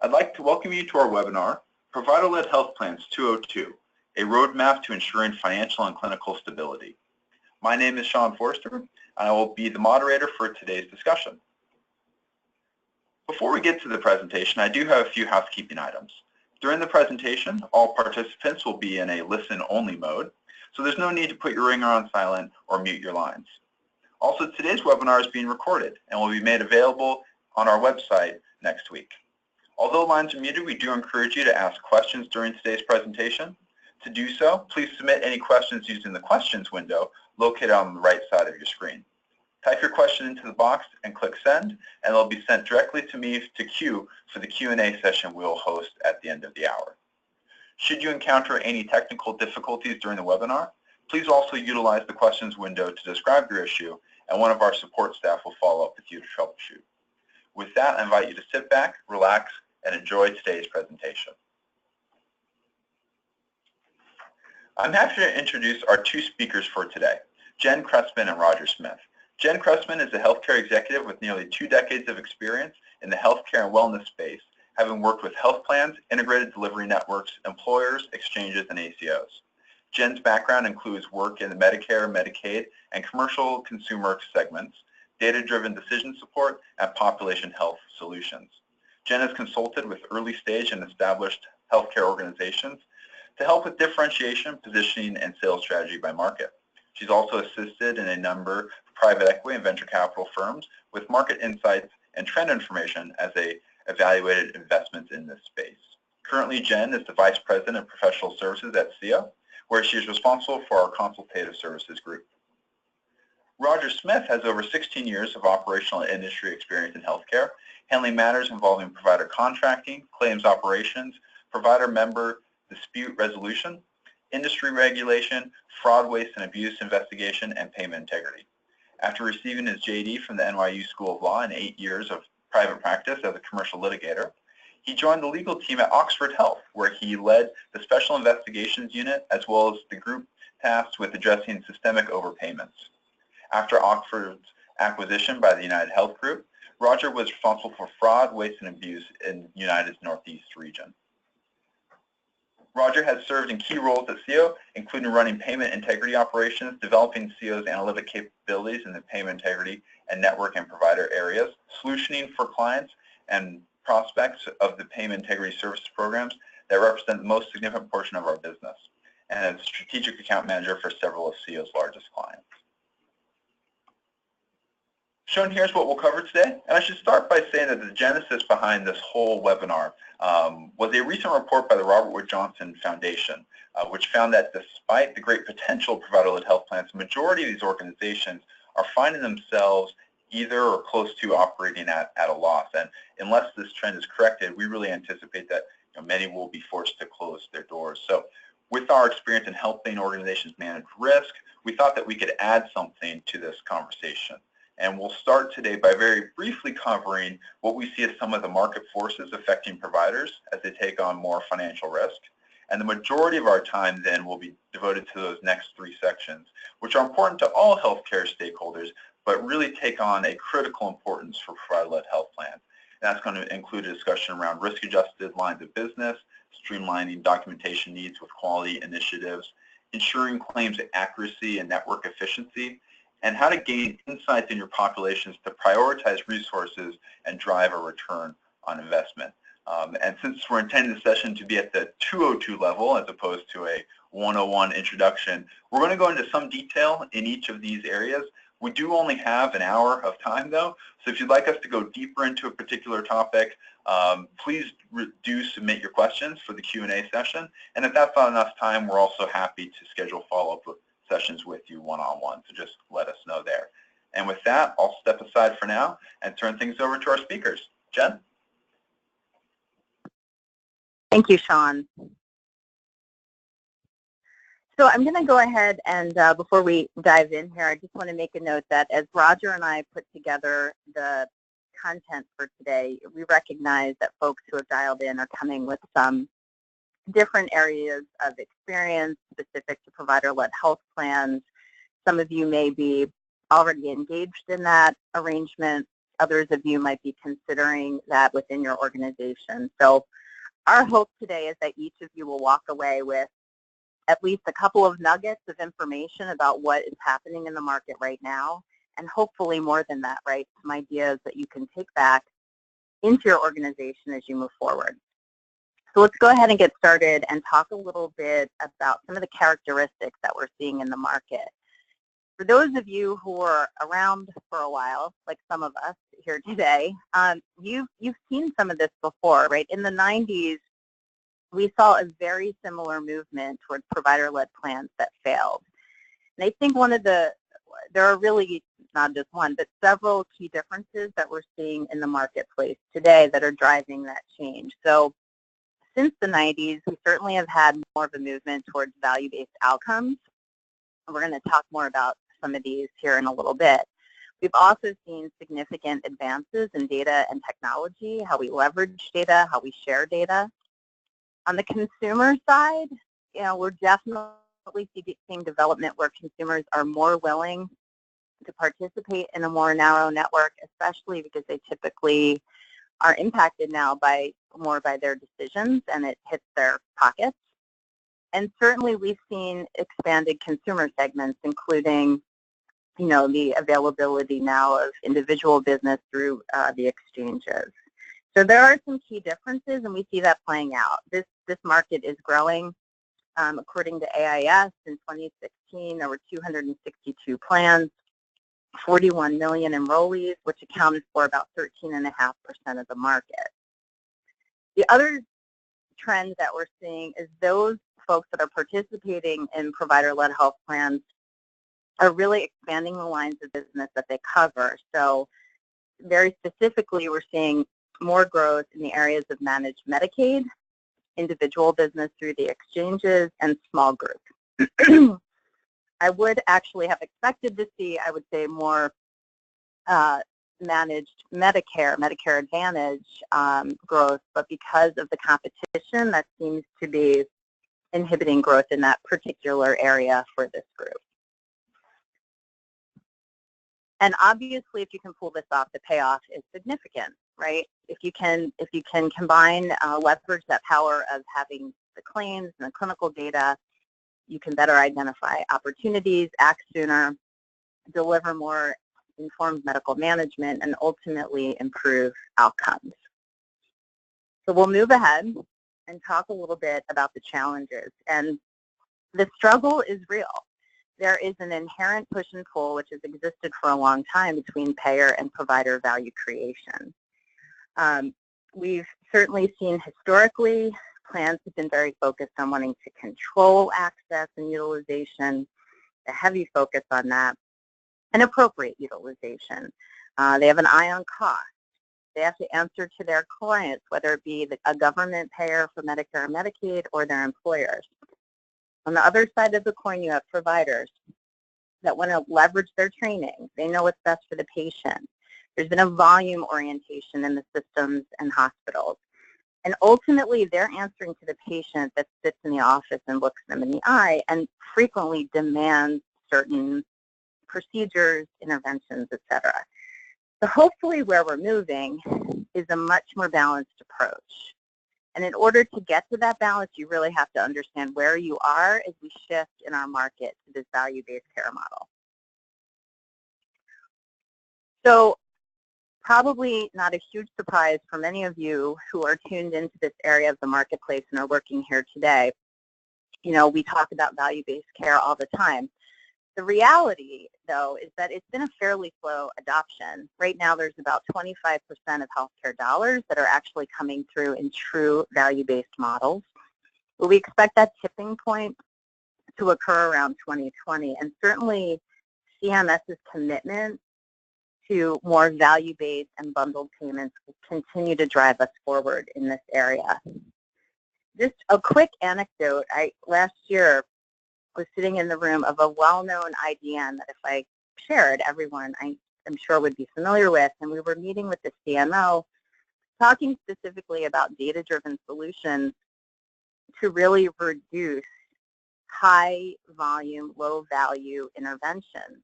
I'd like to welcome you to our webinar, Provider-Led Health Plans 202, a roadmap to ensuring financial and clinical stability. My name is Sean Forster, and I will be the moderator for today's discussion. Before we get to the presentation, I do have a few housekeeping items. During the presentation, all participants will be in a listen-only mode, so there's no need to put your ringer on silent or mute your lines. Also, today's webinar is being recorded and will be made available on our website next week. Although lines are muted, we do encourage you to ask questions during today's presentation. To do so, please submit any questions using the questions window located on the right side of your screen. Type your question into the box and click send, and they'll be sent directly to me to queue for the Q&A session we'll host at the end of the hour. Should you encounter any technical difficulties during the webinar, please also utilize the questions window to describe your issue, and one of our support staff will follow up with you to troubleshoot. With that, I invite you to sit back, relax, and enjoy today's presentation. I'm happy to introduce our two speakers for today, Jen Cressman and Roger Smith. Jen Cressman is a healthcare executive with nearly 2 decades of experience in the healthcare and wellness space, having worked with health plans, integrated delivery networks, employers, exchanges, and ACOs. Jen's background includes work in the Medicare, Medicaid, and commercial consumer segments, data-driven decision support, and population health solutions. Jen has consulted with early-stage and established healthcare organizations to help with differentiation, positioning, and sales strategy by market. She's also assisted in a number of private equity and venture capital firms with market insights and trend information as they evaluated investments in this space. Currently, Jen is the Vice President of Professional Services at SCIO, where she is responsible for our consultative services group. Roger Smith has over 16 years of operational and industry experience in healthcare, handling matters involving provider contracting, claims operations, provider member dispute resolution, industry regulation, fraud, waste, and abuse investigation, and payment integrity. After receiving his JD from the NYU School of Law and 8 years of private practice as a commercial litigator, he joined the legal team at Oxford Health, where he led the Special Investigations Unit as well as the group tasked with addressing systemic overpayments. After Oxford's acquisition by the United Health Group, Roger was responsible for fraud, waste, and abuse in United's Northeast region. Roger has served in key roles at SCIO, including running payment integrity operations, developing SCIO's analytic capabilities in the payment integrity and network and provider areas, solutioning for clients and prospects of the payment integrity services programs that represent the most significant portion of our business, and as strategic account manager for several of SCIO's largest clients. Shown here is what we'll cover today, and I should start by saying that the genesis behind this whole webinar was a recent report by the Robert Wood Johnson Foundation, which found that despite the great potential of provider-led health plans, the majority of these organizations are finding themselves either or close to operating at a loss. And unless this trend is corrected, we really anticipate that many will be forced to close their doors. So with our experience in helping organizations manage risk, we thought that we could add something to this conversation. And we'll start today by very briefly covering what we see as some of the market forces affecting providers as they take on more financial risk. And the majority of our time then will be devoted to those next 3 sections, which are important to all healthcare stakeholders, but really take on a critical importance for provider-led health plans. And that's going to include a discussion around risk-adjusted lines of business, streamlining documentation needs with quality initiatives, ensuring claims accuracy and network efficiency, and how to gain insights in your populations to prioritize resources and drive a return on investment. And since we're intending the session to be at the 202 level as opposed to a 101 introduction, we're going to go into some detail in each of these areas. We do only have an hour of time though, so if you'd like us to go deeper into a particular topic, please do submit your questions for the Q&A session. And if that's not enough time, we're also happy to schedule follow-up sessions with you one-on-one, so just let us know there. And with that, I'll step aside for now and turn things over to our speakers. Jen? Thank you, Sean. So I'm going to go ahead and before we dive in here, I just want to make a note that as Roger and I put together the content for today, we recognize that folks who have dialed in are coming with some different areas of experience specific to provider-led health plans. Some of you may be already engaged in that arrangement. others of you might be considering that within your organization. So our hope today is that each of you will walk away with at least a couple of nuggets of information about what is happening in the market right now, and hopefully more than that, right? Some ideas that you can take back into your organization as you move forward. So let's go ahead and get started and talk a little bit about some of the characteristics that we're seeing in the market. For those of you who are around for a while, like some of us here today, you've seen some of this before, right? In the 90s, we saw a very similar movement towards provider-led plans that failed. And I think there are really not just one, but several key differences that we're seeing in the marketplace today that are driving that change. So since the 90s, we certainly have had more of a movement towards value-based outcomes. And we're going to talk more about some of these here in a little bit. We've also seen significant advances in data and technology, how we leverage data, how we share data. On the consumer side, we're definitely seeing development where consumers are more willing to participate in a more narrow network, especially because they typically are impacted now more by their decisions, and it hits their pockets. And certainly we've seen expanded consumer segments, including the availability now of individual business through the exchanges. So there are some key differences, and we see that playing out. This market is growing. According to AIS, in 2016, there were 262 plans, 41 million enrollees, which accounted for about 13.5% of the market. The other trend that we're seeing is those folks that are participating in provider-led health plans are really expanding the lines of business that they cover. So very specifically, we're seeing more growth in the areas of managed Medicaid, individual business through the exchanges, and small group. I would actually have expected to see, I would say, more managed Medicare Advantage growth, but because of the competition, that seems to be inhibiting growth in that particular area for this group. And obviously, if you can pull this off, the payoff is significant, right? If you can combine, leverage that power of having the claims and the clinical data, you can better identify opportunities, act sooner, deliver more informed medical management, and ultimately improve outcomes. So we'll move ahead and talk a little bit about the challenges. And the struggle is real. There is an inherent push and pull, which has existed for a long time, between payer and provider value creation. We've certainly seen historically, plans have been very focused on wanting to control access and utilization, a heavy focus on that, and appropriate utilization. They have an eye on cost. They have to answer to their clients, whether it be a government payer for Medicare or Medicaid or their employers. On the other side of the coin, you have providers that want to leverage their training. They know what's best for the patient. There's been a volume orientation in the systems and hospitals. And ultimately, they're answering to the patient that sits in the office and looks them in the eye and frequently demands certain procedures, interventions, et cetera. So hopefully where we're moving is a much more balanced approach. And in order to get to that balance, you really have to understand where you are as we shift in our market to this value-based care model. So probably not a huge surprise for many of you who are tuned into this area of the marketplace and are working here today. We talk about value-based care all the time. The reality, though, is that it's been a fairly slow adoption. Right now, there's about 25% of healthcare dollars that are actually coming through in true value-based models. But we expect that tipping point to occur around 2020, and certainly CMS's commitment to more value-based and bundled payments will continue to drive us forward in this area. Just a quick anecdote. Last year, was sitting in the room of a well-known IDN that if I shared, everyone I'm sure would be familiar with, and we were meeting with the CMO, talking specifically about data-driven solutions to really reduce high-volume, low-value interventions.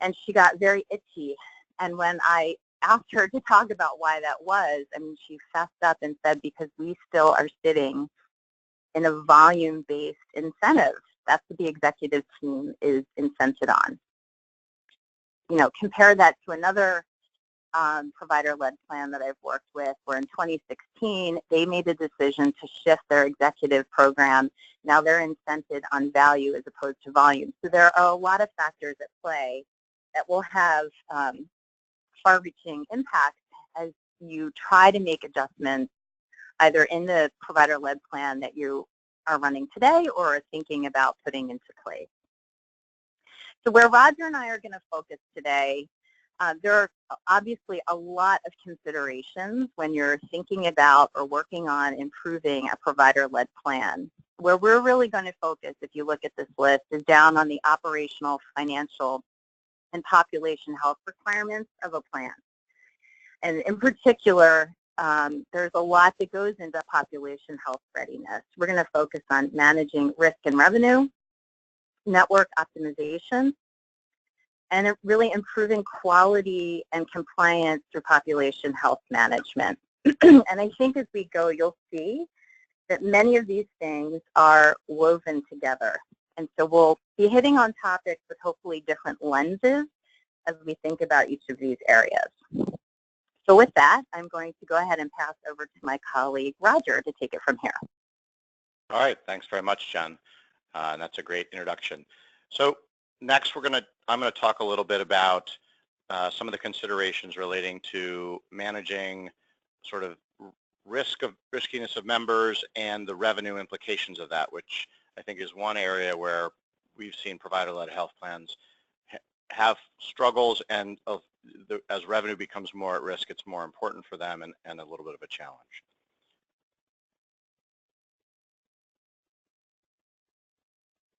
And she got very itchy, and when I asked her to talk about why that was, I mean, she fessed up and said, because we still are sitting in a volume-based incentive. That's what the executive team is incented on. You know, compare that to another provider-led plan that I've worked with, where in 2016, they made the decision to shift their executive program. Now they're incented on value as opposed to volume. So there are a lot of factors at play that will have far-reaching impact as you try to make adjustments either in the provider-led plan that you are running today or are thinking about putting into place. So where Roger and I are going to focus today, there are obviously a lot of considerations when you're thinking about or working on improving a provider-led plan. Where we're really going to focus, if you look at this list, is down on the operational, financial, and population health requirements of a plan. And in particular, there's a lot that goes into population health readiness. We're going to focus on managing risk and revenue, network optimization, and really improving quality and compliance through population health management. And I think as we go, you'll see that many of these things are woven together. And so we'll be hitting on topics with hopefully different lenses as we think about each of these areas. So with that, I'm going to go ahead and pass over to my colleague, Roger, to take it from here. All right, thanks very much, Jen. That's a great introduction. So next, I'm going to talk a little bit about some of the considerations relating to managing sort of riskiness of members and the revenue implications of that, which I think is one area where we've seen provider-led health plans have struggles, and as revenue becomes more at risk, it's more important for them and a little bit of a challenge.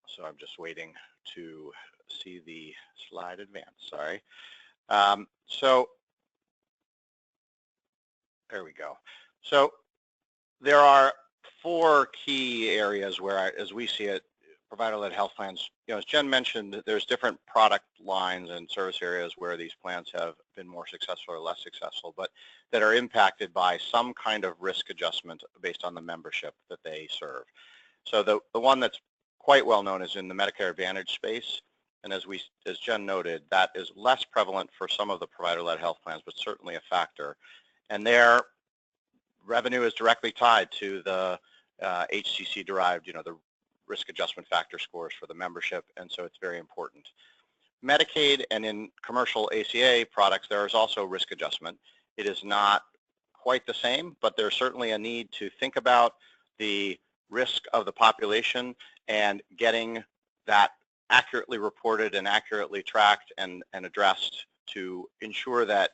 So I'm just waiting to see the slide advance, sorry. So there we go. So there are 4 key areas where, as we see it, provider-led health plans, as Jen mentioned, there's different product lines and service areas where these plans have been more successful or less successful, but that are impacted by some kind of risk adjustment based on the membership that they serve. So the one that's quite well known is in the Medicare Advantage space, and as Jen noted, that is less prevalent for some of the provider-led health plans, but certainly a factor. And their revenue is directly tied to the HCC-derived, the risk adjustment factor scores for the membership, and so it's very important. Medicaid and in commercial ACA products, there is also risk adjustment. It is not quite the same, but there's certainly a need to think about the risk of the population and getting that accurately reported and accurately tracked and addressed to ensure that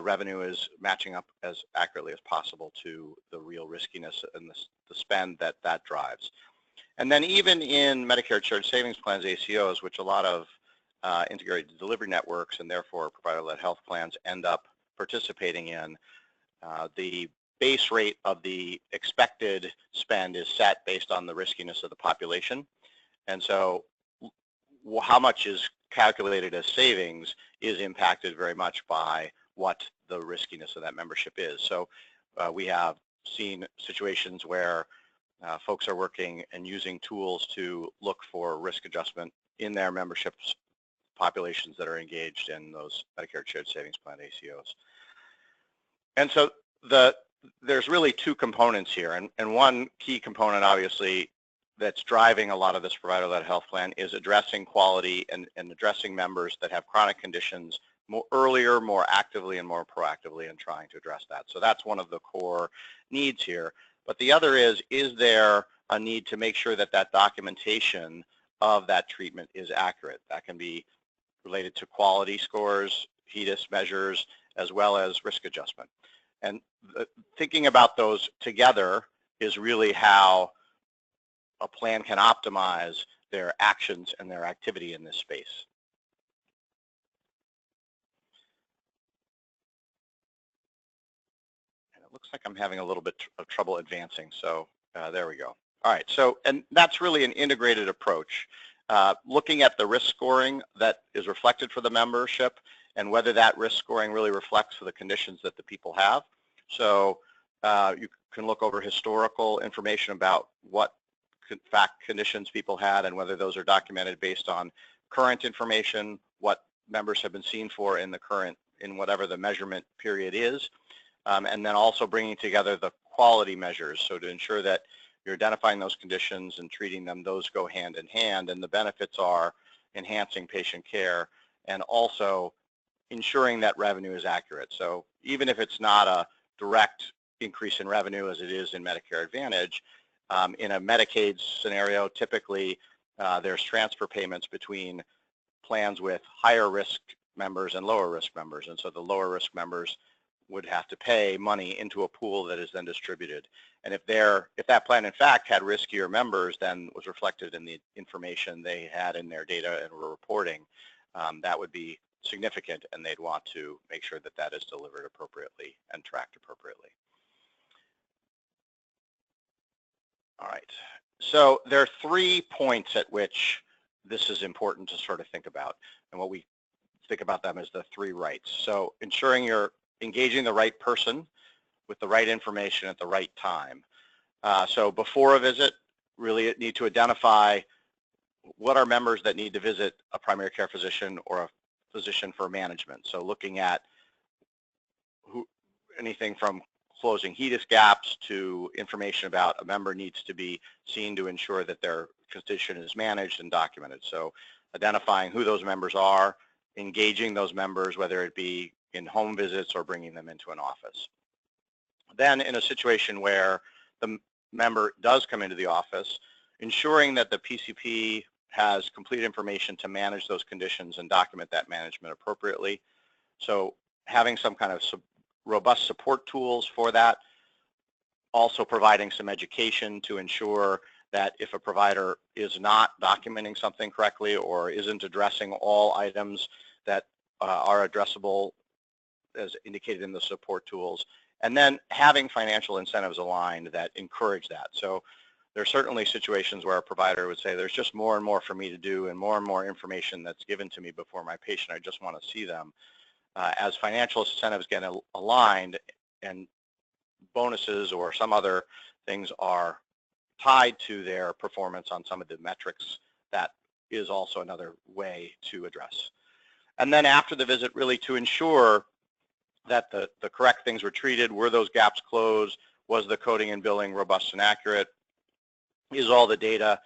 revenue is matching up as accurately as possible to the real riskiness and the spend that drives. And then even in Medicare Shared Savings Plans, ACOs, which a lot of integrated delivery networks and therefore provider-led health plans end up participating in, the base rate of the expected spend is set based on the riskiness of the population. And so how much is calculated as savings is impacted very much by what the riskiness of that membership is. So we have seen situations where folks are working and using tools to look for risk adjustment in their membership populations that are engaged in those Medicare Shared Savings Plan ACOs. And so there's really 2 components here, and one key component obviously that's driving a lot of this provider-led health plan is addressing quality and addressing members that have chronic conditions more earlier, more actively, and more proactively in trying to address that. So that's one of the core needs here. But the other is there a need to make sure that that documentation of that treatment is accurate? That can be related to quality scores, HEDIS measures, as well as risk adjustment. And thinking about those together is really how a plan can optimize their actions and their activity in this space. And it looks like I'm having a little bit of trouble advancing, so there we go. All right, so, and that's really an integrated approach. Looking at the risk scoring that is reflected for the membership and whether that risk scoring really reflects the conditions that the people have. So you can look over historical information about what fact conditions people had and whether those are documented based on current information, what members have been seen for in the current, in whatever the measurement period is, and then also bringing together the quality measures. So to ensure that you're identifying those conditions and treating them, those go hand in hand, and the benefits are enhancing patient care and also ensuring that revenue is accurate. So even if it's not a direct increase in revenue as it is in Medicare Advantage, in a Medicaid scenario, typically there's transfer payments between plans with higher risk members and lower risk members, and so the lower risk members would have to pay money into a pool that is then distributed. And if that plan in fact had riskier members than was reflected in the information they had in their data and were reporting, that would be significant, and they'd want to make sure that that is delivered appropriately and tracked appropriately. All right, so there are 3 points at which this is important to sort of think about, and what we think about them as the 3 rights. So ensuring you're engaging the right person with the right information at the right time. So before a visit, really need to identify what are members that need to visit a primary care physician or a physician for management. So looking at anything from closing HEDIS gaps to information about a member needs to be seen to ensure that their condition is managed and documented. So identifying who those members are, engaging those members, whether it be in home visits or bringing them into an office. Then in a situation where the member does come into the office, ensuring that the PCP has complete information to manage those conditions and document that management appropriately. So having some kind of robust support tools for that, also providing some education to ensure that if a provider is not documenting something correctly or isn't addressing all items that are addressable as indicated in the support tools, and then having financial incentives aligned that encourage that. So there are certainly situations where a provider would say, there's just more and more for me to do and more information that's given to me before my patient, I just want to see them. As financial incentives get aligned and bonuses or some other things are tied to their performance on some of the metrics, that is also another way to address. And then after the visit, really to ensure that the correct things were treated. Were those gaps closed? Was the coding and billing robust and accurate? Is all the data,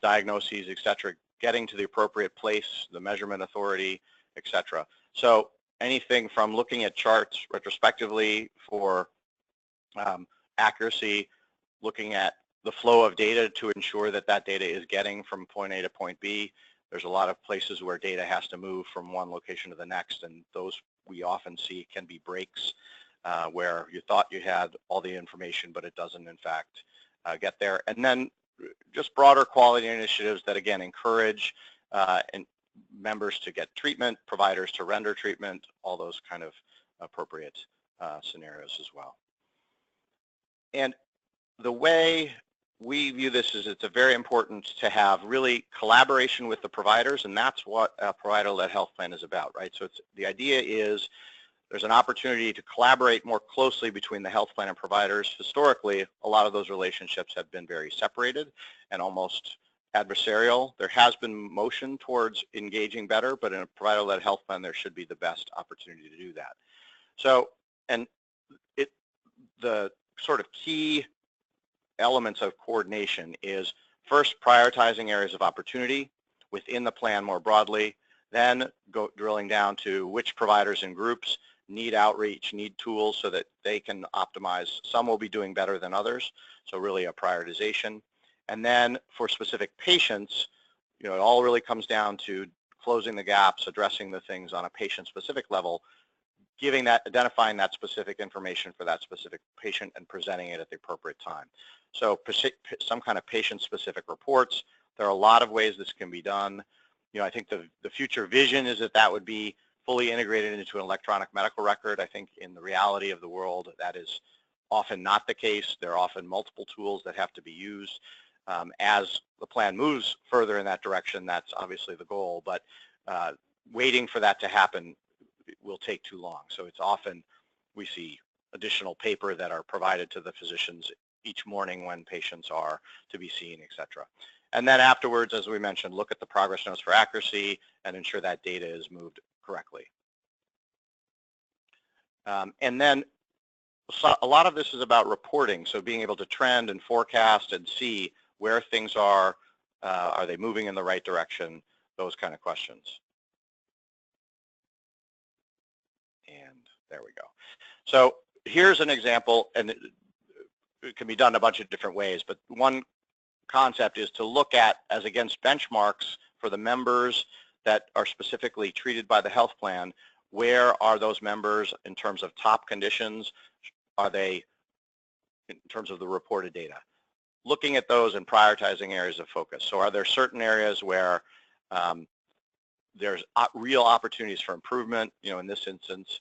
diagnoses, et cetera, getting to the appropriate place, the measurement authority, et cetera? So anything from looking at charts retrospectively for accuracy, looking at the flow of data to ensure that that data is getting from point A to point B. There's a lot of places where data has to move from one location to the next, and those we often see can be breaks where you thought you had all the information, but it doesn't in fact get there. And then just broader quality initiatives that again encourage members to get treatment, providers to render treatment, all those kind of appropriate scenarios as well. And the way we view this is it's very important to have really collaboration with the providers, and that's what a provider-led health plan is about, right? So the idea is there's an opportunity to collaborate more closely between the health plan and providers. Historically, a lot of those relationships have been very separated and almost adversarial. There has been motion towards engaging better, but in a provider-led health plan, there should be the best opportunity to do that. So, and the sort of key elements of coordination is first prioritizing areas of opportunity within the plan more broadly, then drilling down to which providers and groups need outreach, need tools so that they can optimize. Some will be doing better than others, so really a prioritization. And then for specific patients, it all really comes down to closing the gaps, addressing the things on a patient-specific level, identifying that specific information for that specific patient and presenting it at the appropriate time. So some kind of patient-specific reports. There are a lot of ways this can be done. I think the future vision is that would be fully integrated into an electronic medical record. I think in the reality of the world, that is often not the case. There are often multiple tools that have to be used. As the plan moves further in that direction, that's obviously the goal, but waiting for that to happen will take too long. So it's often we see additional paper that are provided to the physicians each morning when patients are to be seen, et cetera. And then afterwards, as we mentioned, look at the progress notes for accuracy and ensure that data is moved correctly. And then so a lot of this is about reporting, so being able to trend and forecast and see where things are they moving in the right direction, those kind of questions. And there we go. So here's an example, and it can be done a bunch of different ways, but one concept is to look at, as against benchmarks for the members that are specifically treated by the health plan, where are those members in terms of top conditions? Are they in terms of the reported data? Looking at those and prioritizing areas of focus. So are there certain areas where there's real opportunities for improvement? You know, in this instance,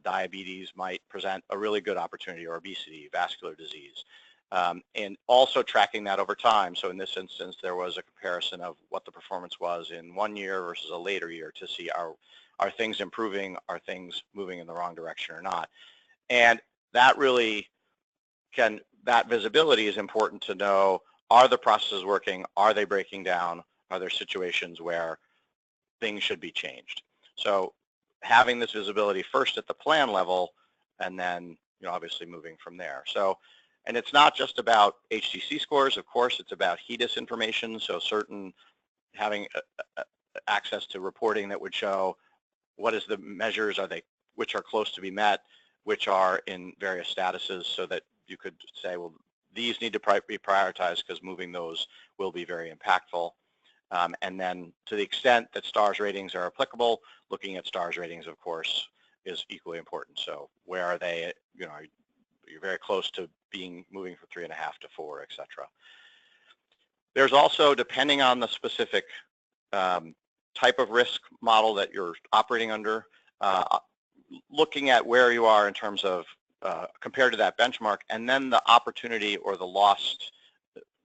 diabetes might present a really good opportunity, or obesity, vascular disease. And also tracking that over time. So in this instance, there was a comparison of what the performance was in 1 year versus a later year to see are things improving, are things moving in the wrong direction or not. And that really that visibility is important to know, are the processes working? Are they breaking down? Are there situations where things should be changed? So having this visibility first at the plan level, and then, you know, obviously moving from there. So, and it's not just about HTC scores, of course, it's about HEDIS information. So having access to reporting that would show what is the measures, which are close to be met, which are in various statuses, so that you could say, well, these need to be prioritized because moving those will be very impactful. And then to the extent that STARS ratings are applicable, looking at STARS ratings, of course, is equally important. So where are they, you know, you're very close to moving from 3.5 to 4, et cetera. There's also, depending on the specific type of risk model that you're operating under, looking at where you are in terms of compared to that benchmark, and then the opportunity or the lost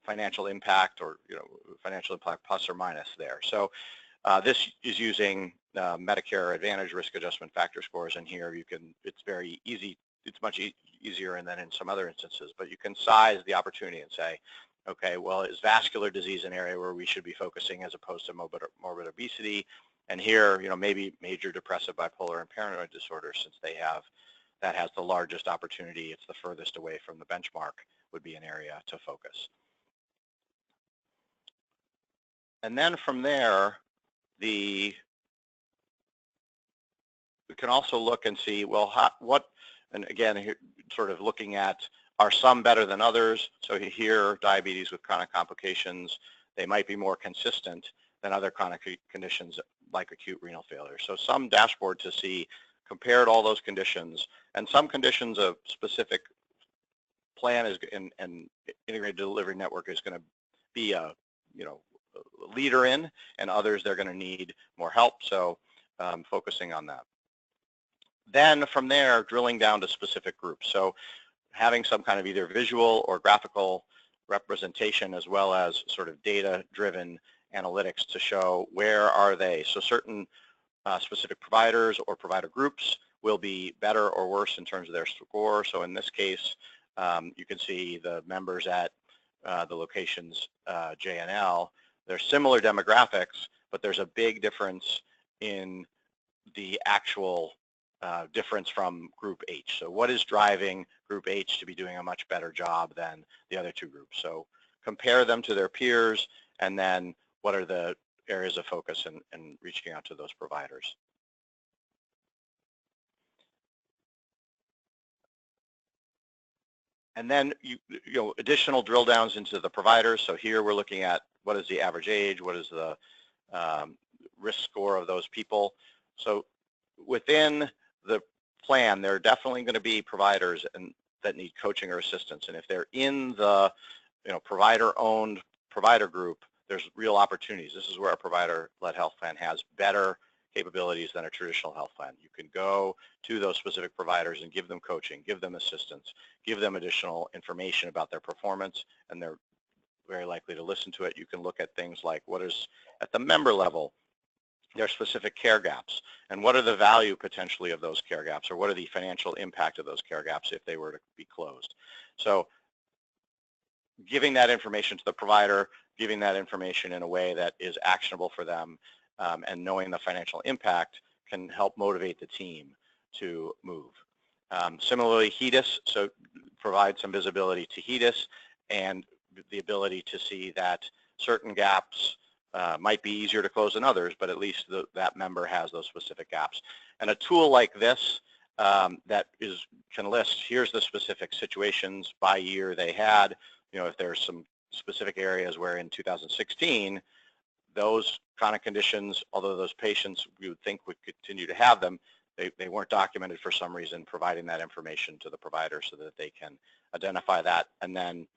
financial impact, or, you know, financial impact plus or minus there. So this is using Medicare Advantage risk adjustment factor scores, and here it's very easy, it's much easier, and then in some other instances, but you can size the opportunity and say, okay, well, is vascular disease an area where we should be focusing as opposed to morbid obesity? And here, you know, maybe major depressive, bipolar, and paranoid disorder, since that has the largest opportunity, it's the furthest away from the benchmark, would be an area to focus. And then from there, we can also look and see, well, and again, here, sort of looking at, are some better than others? So here, diabetes with chronic complications, they might be more consistent than other chronic conditions like acute renal failure. So some dashboard to see, compared all those conditions, and some conditions of specific plan is, and integrated delivery network is going to be a, you know, a leader in, and others they're going to need more help. So focusing on that. Then from there, drilling down to specific groups. So having some kind of either visual or graphical representation, as well as sort of data-driven analytics to show where are they. So certain specific providers or provider groups will be better or worse in terms of their score. So in this case, you can see the members at the locations J and L. They're similar demographics, but there's a big difference in the actual difference from group H. So what is driving group H to be doing a much better job than the other two groups? So compare them to their peers, and then what are the areas of focus and reaching out to those providers. And then you know, additional drill downs into the providers. So here we're looking at what is the average age, what is the risk score of those people. So within the plan, there are definitely going to be providers that need coaching or assistance. And if they're in the, you know, provider-owned provider group, there's real opportunities. This is where a provider-led health plan has better capabilities than a traditional health plan. You can go to those specific providers and give them coaching, give them assistance, give them additional information about their performance, and they're very likely to listen to it. You can look at things like what is at the member level, their specific care gaps, and what are the value potentially of those care gaps, or what are the financial impact of those care gaps if they were to be closed. So giving that information to the provider, giving that information in a way that is actionable for them, and knowing the financial impact can help motivate the team to move. Similarly, HEDIS, so provide some visibility to HEDIS and the ability to see that certain gaps might be easier to close than others, but at least that member has those specific gaps. And a tool like this that can list, here's the specific situations by year they had. You know, if there's some specific areas where in 2016, those kind of conditions, although those patients we would think would continue to have them, they weren't documented for some reason, providing that information to the provider so that they can identify that, and then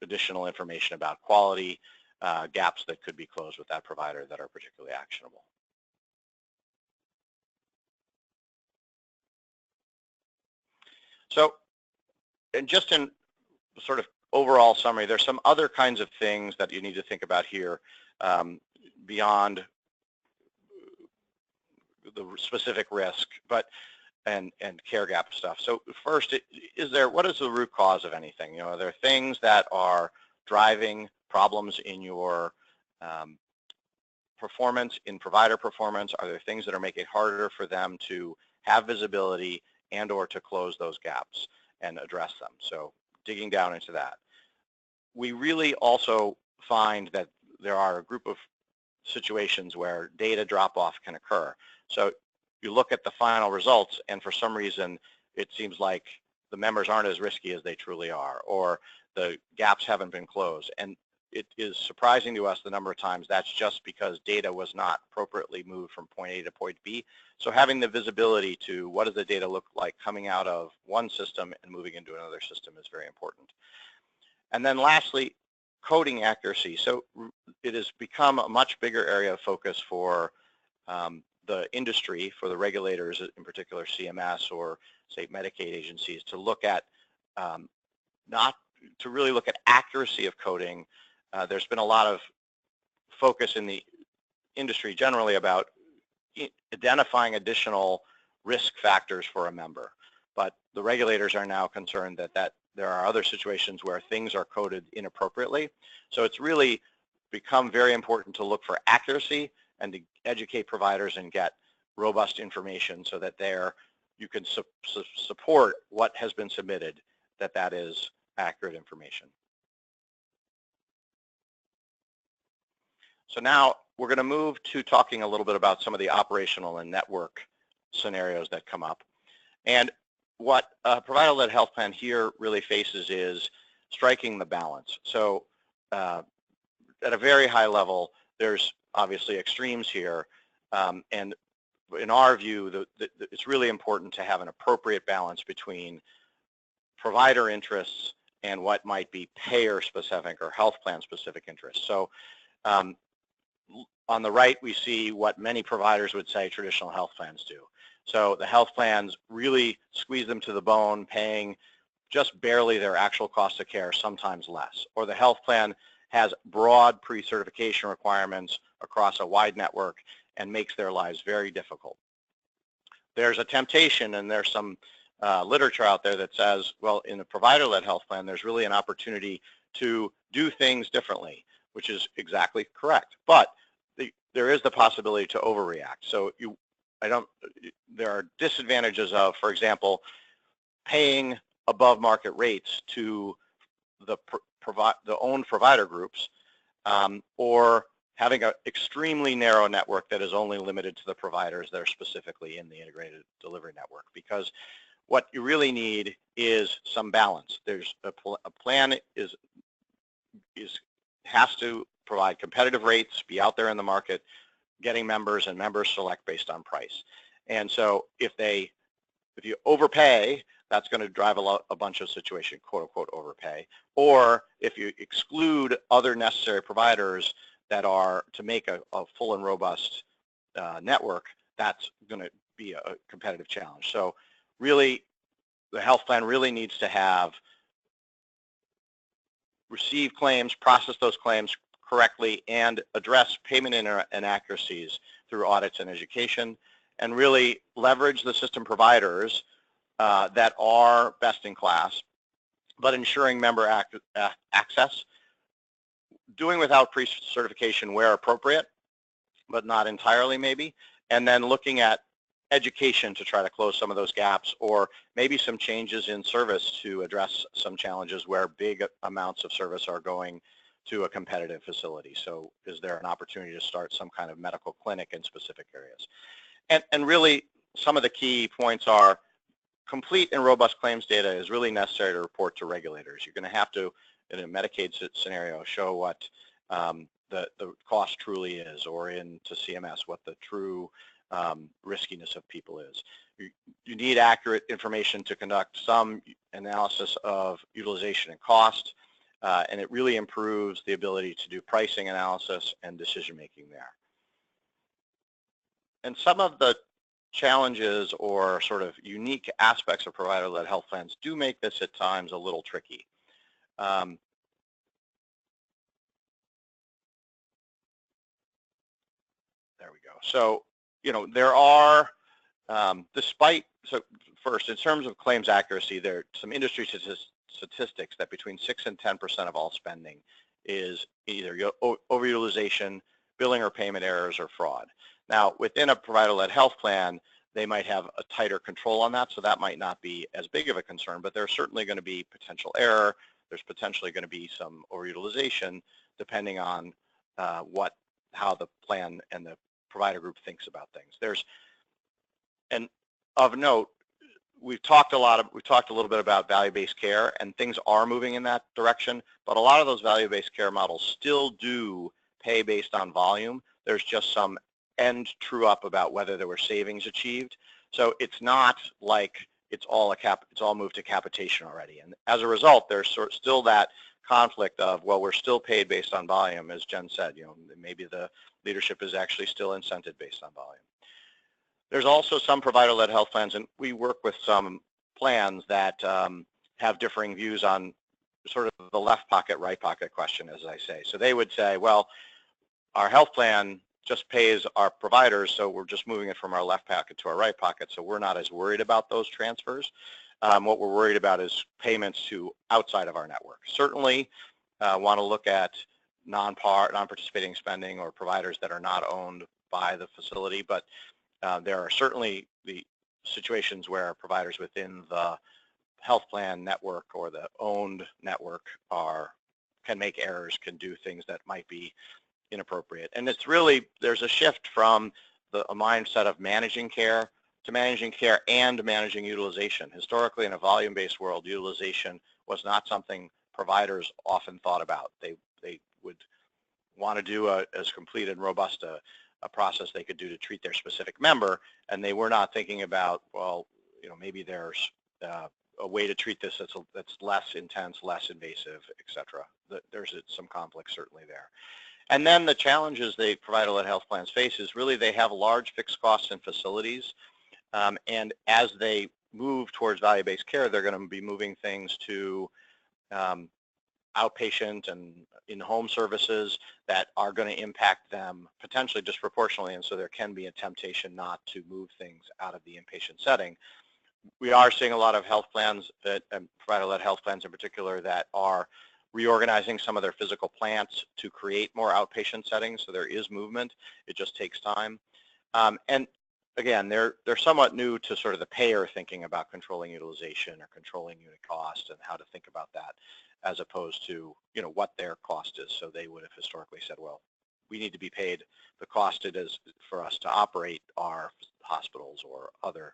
additional information about quality gaps that could be closed with that provider that are particularly actionable. So, and just in sort of overall summary, there's some other kinds of things that you need to think about here beyond the specific risk, but and care gap stuff. So first, what is the root cause of anything? You know, are there things that are driving problems in your performance, in provider performance? Are there things that are making it harder for them to have visibility and or to close those gaps and address them? So digging down into that. We really also find that there are a group of situations where data drop-off can occur. So you look at the final results, and for some reason, it seems like the members aren't as risky as they truly are, or the gaps haven't been closed. And it is surprising to us the number of times that's just because data was not appropriately moved from point A to point B. So having the visibility to what does the data look like coming out of one system and moving into another system is very important. And then lastly, coding accuracy. So it has become a much bigger area of focus for the industry, for the regulators, in particular CMS or state Medicaid agencies, to look at really look at accuracy of coding. There's been a lot of focus in the industry generally about identifying additional risk factors for a member, but the regulators are now concerned that there are other situations where things are coded inappropriately. So it's really become very important to look for accuracy and to educate providers and get robust information so that you can support what has been submitted, that is accurate information. So now we're going to move to talking a little bit about some of the operational and network scenarios that come up. And what a provider-led health plan here really faces is striking the balance. So at a very high level, there's obviously extremes here, and in our view, it's really important to have an appropriate balance between provider interests and what might be payer-specific or health plan-specific interests. So on the right, we see what many providers would say traditional health plans do. So the health plans really squeeze them to the bone, paying just barely their actual cost of care, sometimes less. Or the health plan has broad pre-certification requirements across a wide network and makes their lives very difficult. There's a temptation, and there's some literature out there that says, well, in a provider-led health plan, there's really an opportunity to do things differently, which is exactly correct. But there is the possibility to overreact. So there are disadvantages of, for example, paying above market rates to the owned provider groups, or having an extremely narrow network that is only limited to the providers that are specifically in the integrated delivery network. Because what you really need is some balance. There's a plan has to provide competitive rates, be out there in the market, getting members, and members select based on price. And so if you overpay, that's going to drive a bunch of situations, quote unquote overpay. Or if you exclude other necessary providers that are to make a full and robust network, that's going to be a competitive challenge. So really, the health plan really needs to receive claims, process those claims correctly, and address payment inaccuracies through audits and education, and really leverage the system providers that are best in class, but ensuring member access, doing without pre-certification where appropriate, but not entirely maybe, and then looking at education to try to close some of those gaps, or maybe some changes in service to address some challenges where big amounts of service are going to a competitive facility. So is there an opportunity to start some kind of medical clinic in specific areas? And really some of the key points are complete and robust claims data is really necessary to report to regulators. You're going to have to, in a Medicaid scenario, show what the cost truly is, or into CMS what the true riskiness of people is. You need accurate information to conduct some analysis of utilization and cost, and it really improves the ability to do pricing analysis and decision making there. And some of the challenges or sort of unique aspects of provider-led health plans do make this at times a little tricky. There we go. So, you know, there are, so first, in terms of claims accuracy, there are some industry statistics that between 6 and 10% of all spending is either overutilization, billing or payment errors, or fraud. Now, within a provider-led health plan, they might have a tighter control on that, so that might not be as big of a concern, but there's certainly going to be potential error. There's potentially going to be some overutilization depending on how the plan and the provider group thinks about things. And of note, we've talked a little bit about value-based care, and things are moving in that direction, but a lot of those value-based care models still do pay based on volume. There's just some end true up about whether there were savings achieved. So it's not like it's all moved to capitation already. And as a result, there's still that conflict of, well, we're still paid based on volume, as Jen said, you know, maybe the leadership is actually still incented based on volume. There's also some provider-led health plans, and we work with some plans that have differing views on sort of the left pocket, right pocket question, as I say. So they would say, well, our health plan just pays our providers, so we're just moving it from our left pocket to our right pocket, so we're not as worried about those transfers. What we're worried about is payments to outside of our network. Certainly want to look at non-participating spending or providers that are not owned by the facility, but there are certainly the situations where providers within the health plan network or the owned network can make errors, can do things that might be inappropriate. And it's really, there's a shift from a mindset of managing care to managing care and managing utilization. Historically, in a volume-based world, utilization was not something providers often thought about. They would want to do as complete and robust a process they could do to treat their specific member, and they were not thinking about, well, you know, maybe there's a way to treat this that's less intense, less invasive, etc. There's some conflict certainly there. And then the challenges they provider-led health plans face is really they have large fixed costs in facilities, and as they move towards value-based care, they're going to be moving things to outpatient and in-home services that are going to impact them potentially disproportionately, and so there can be a temptation not to move things out of the inpatient setting. We are seeing a lot of health plans, provider-led health plans in particular, that are reorganizing some of their physical plants to create more outpatient settings, so there is movement. It just takes time. And again, they're somewhat new to sort of the payer thinking about controlling utilization or controlling unit cost and how to think about that, as opposed to, you know, what their cost is. So they would have historically said, well, we need to be paid the cost it is for us to operate our hospitals or other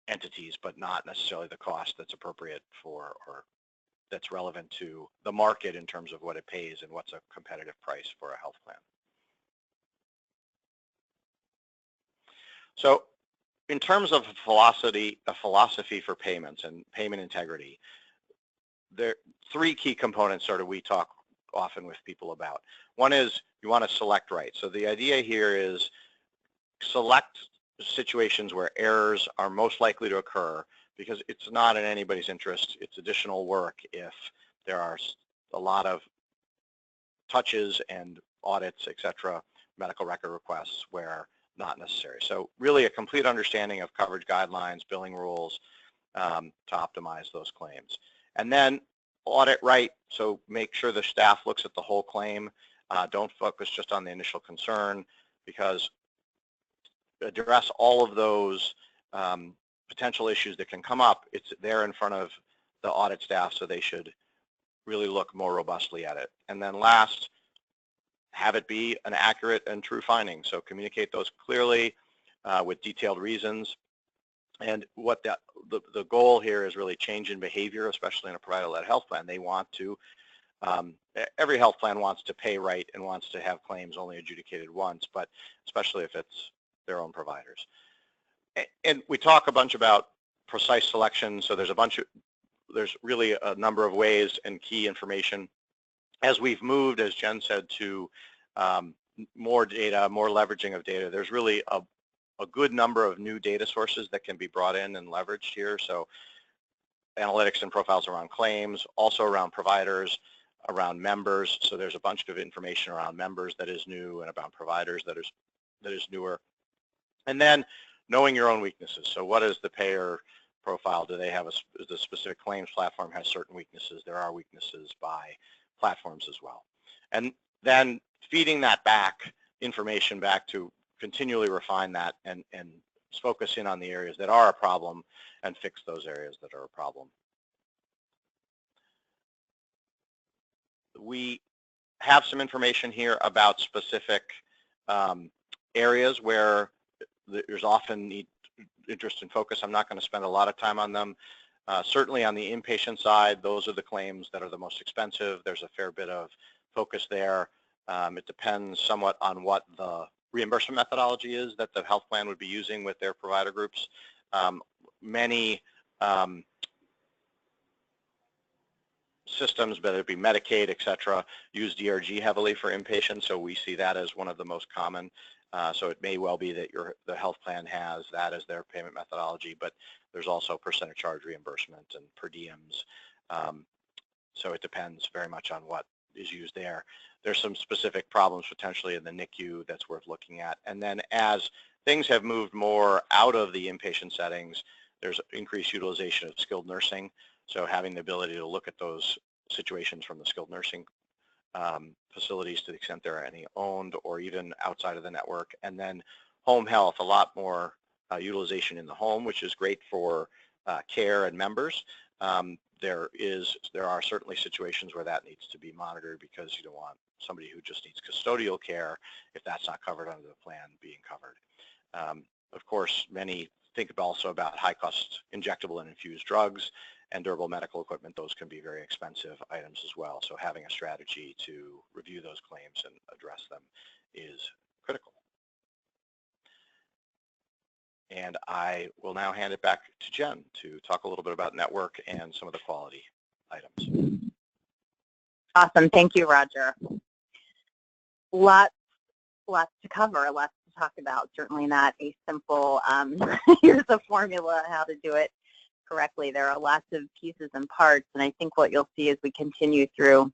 entities, but not necessarily the cost that's appropriate for or that's relevant to the market in terms of what it pays and what's a competitive price for a health plan. So in terms of a philosophy for payments and payment integrity, there are three key components sort of we talk often with people about. One is you want to select right. So the idea here is select situations where errors are most likely to occur, because it's not in anybody's interest. It's additional work if there are a lot of touches and audits, etc., medical record requests where not necessary. So really a complete understanding of coverage guidelines, billing rules to optimize those claims. And then audit right, so make sure the staff looks at the whole claim. Don't focus just on the initial concern, because address all of those potential issues that can come up. It's there in front of the audit staff, so they should really look more robustly at it. And then last, have it be an accurate and true finding. So communicate those clearly with detailed reasons. And what the goal here is really change in behavior, especially in a provider-led health plan. They want to, every health plan wants to pay right and wants to have claims only adjudicated once, but especially if it's their own providers. And we talk a bunch about precise selection, so there's really a number of ways and key information. As we've moved, as Jen said, to more data, more leveraging of data, there's really a good number of new data sources that can be brought in and leveraged here. So analytics and profiles around claims, also around providers, around members. So there's a bunch of information around members that is new, and about providers that is newer. And then knowing your own weaknesses. So what is the payer profile? Do they have the specific claims platform has certain weaknesses? There are weaknesses by platforms as well. And then feeding that information back to continually refine that and focus in on the areas that are a problem and fix those areas that are a problem. We have some information here about specific areas where there's often interest and focus. I'm not going to spend a lot of time on them. Certainly on the inpatient side, those are the claims that are the most expensive. There's a fair bit of focus there. It depends somewhat on what the reimbursement methodology is that the health plan would be using with their provider groups. Many systems, whether it be Medicaid, et cetera, use DRG heavily for inpatient, so we see that as one of the most common. So it may well be that the health plan has that as their payment methodology, but there's also percentage charge reimbursement and per diems. So it depends very much on what is used there. There's some specific problems potentially in the NICU that's worth looking at. And then as things have moved more out of the inpatient settings, there's increased utilization of skilled nursing. So having the ability to look at those situations from the skilled nursing facilities to the extent there are any owned or even outside of the network. And then home health, a lot more utilization in the home, which is great for care and members. There are certainly situations where that needs to be monitored, because you don't want somebody who just needs custodial care, if that's not covered under the plan, being covered. Of course, many think also about high-cost injectable and infused drugs and durable medical equipment. Those can be very expensive items as well. So having a strategy to review those claims and address them is critical. And I will now hand it back to Jen to talk a little bit about network and some of the quality items. Awesome. Thank you, Roger. Lots to cover, lots to talk about. Certainly not a simple, here's a formula how to do it correctly. There are lots of pieces and parts, and I think what you'll see as we continue through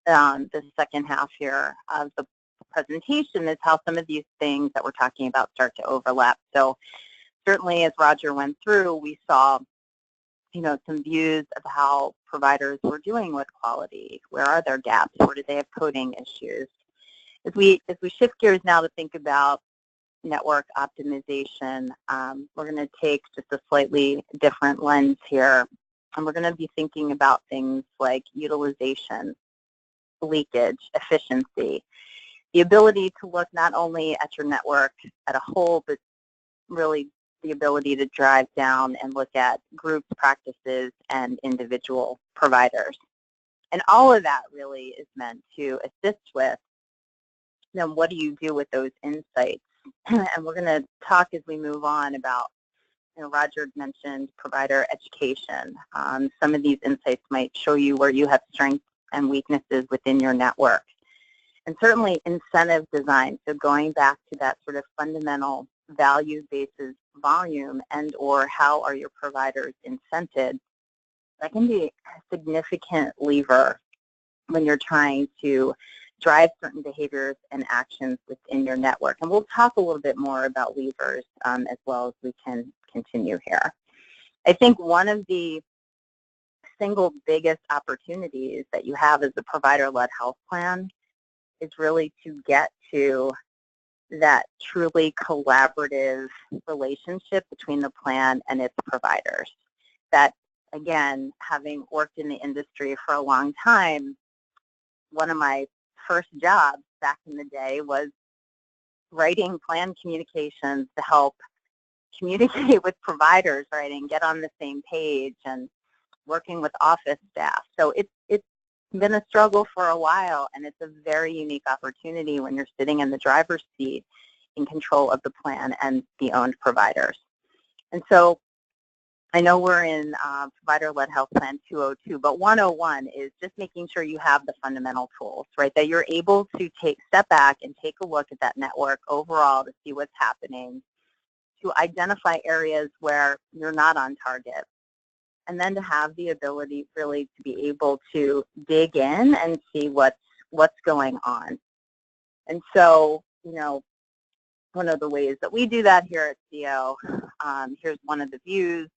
the second half here of the presentation is how some of these things that we're talking about start to overlap. So certainly as Roger went through, we saw some views of how providers were doing with quality. Where are their gaps? Where do they have coding issues? As we shift gears now to think about network optimization, we're going to take just a slightly different lens here, and we're going to be thinking about things like utilization, leakage, efficiency, the ability to look not only at your network at a whole, but really the ability to drive down and look at group practices and individual providers. And all of that really is meant to assist with, then what do you do with those insights? And we're going to talk as we move on about, Roger mentioned provider education. Some of these insights might show you where you have strengths and weaknesses within your network. And certainly incentive design, so going back to that sort of fundamental value basis volume and or how are your providers incented, that can be a significant lever when you're trying to drive certain behaviors and actions within your network. And we'll talk a little bit more about levers as well as we can continue here. I think one of the single biggest opportunities that you have as a provider-led health plan is really to get to that truly collaborative relationship between the plan and its providers. That, again, having worked in the industry for a long time, one of my first jobs back in the day was writing plan communications to help communicate with providers, right, and get on the same page, and working with office staff. So it's been a struggle for a while, and it's a very unique opportunity when you're sitting in the driver's seat in control of the plan and the owned providers. And so I know we're in Provider-Led Health Plan 202, but 101 is just making sure you have the fundamental tools, right, that you're able to step back and take a look at that network overall to see what's happening, to identify areas where you're not on target, and then to have the ability really to be able to dig in and see what's going on. And so, you know, one of the ways that we do that here at SCIO, here's one of the views.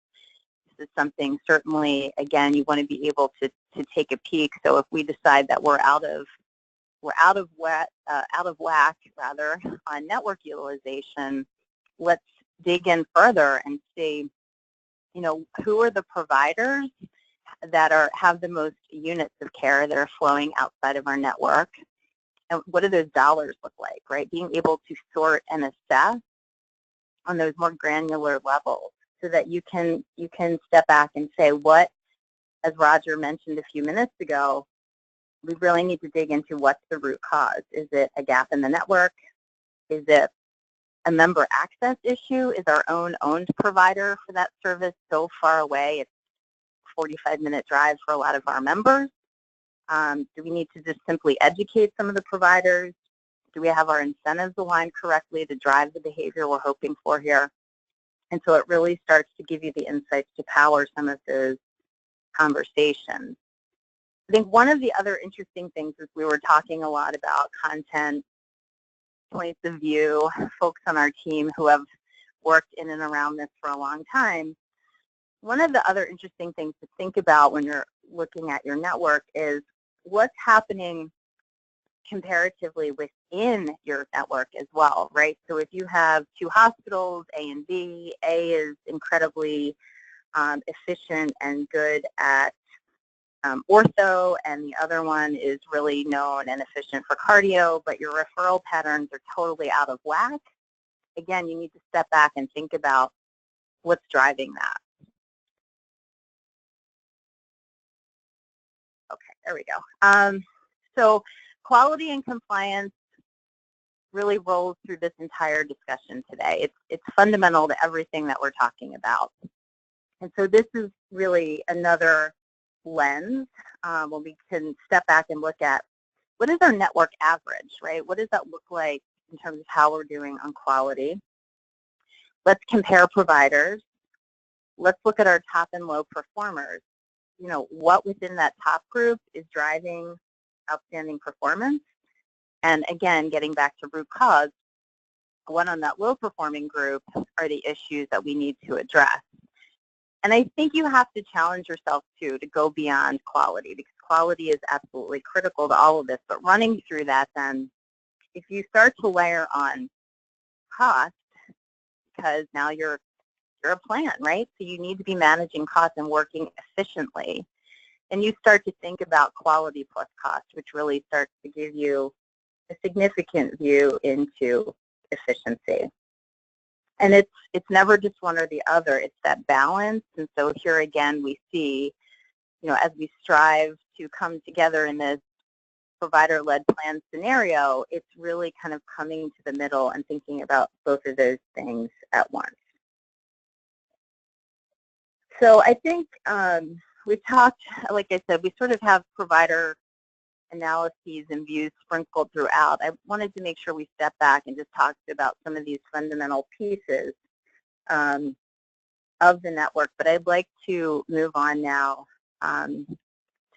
This is something certainly, again, you want to be able to take a peek. So if we decide that we're out of whack rather on network utilization, let's dig in further and see, you know, who are the providers that have the most units of care that are flowing outside of our network, and what do those dollars look like, right? Being able to sort and assess on those more granular levels so that you can step back and say, what, as Roger mentioned a few minutes ago, we really need to dig into what's the root cause. Is it a gap in the network? Is it a member access issue? Is our owned provider for that service so far away it's a 45-minute drive for a lot of our members? Do we need to just simply educate some of the providers? Do we have our incentives aligned correctly to drive the behavior we're hoping for here? And so it really starts to give you the insights to power some of those conversations. I think one of the other interesting things is we were talking a lot about content, points of view, folks on our team who have worked in and around this for a long time. One of the other interesting things to think about when you're looking at your network is what's happening comparatively within your network as well, right? So if you have two hospitals, A and B, A is incredibly efficient and good at ortho, and the other one is really known and efficient for cardio, but your referral patterns are totally out of whack, again, you need to step back and think about what's driving that. Okay, there we go. So quality and compliance really rolls through this entire discussion today. It's fundamental to everything that we're talking about. And so this is really another lens when we can step back and look at what is our network average, right? What does that look like in terms of how we're doing on quality? Let's compare providers. Let's look at our top and low performers. You know, what within that top group is driving outstanding performance? And again, getting back to root cause, what on that low performing group are the issues that we need to address? And I think you have to challenge yourself, too, to go beyond quality, because quality is absolutely critical to all of this. But running through that, then, if you start to layer on cost, because now you're a plan, right? So you need to be managing costs and working efficiently. And you start to think about quality plus cost, which really starts to give you a significant view into efficiency. And it's never just one or the other. It's that balance. And so here again, we see, you know, as we strive to come together in this provider-led plan scenario, it's really kind of coming to the middle and thinking about both of those things at once. So I think we talked, like I said, we sort of have provider analyses and views sprinkled throughout. I wanted to make sure we step back and just talk about some of these fundamental pieces of the network, but I'd like to move on now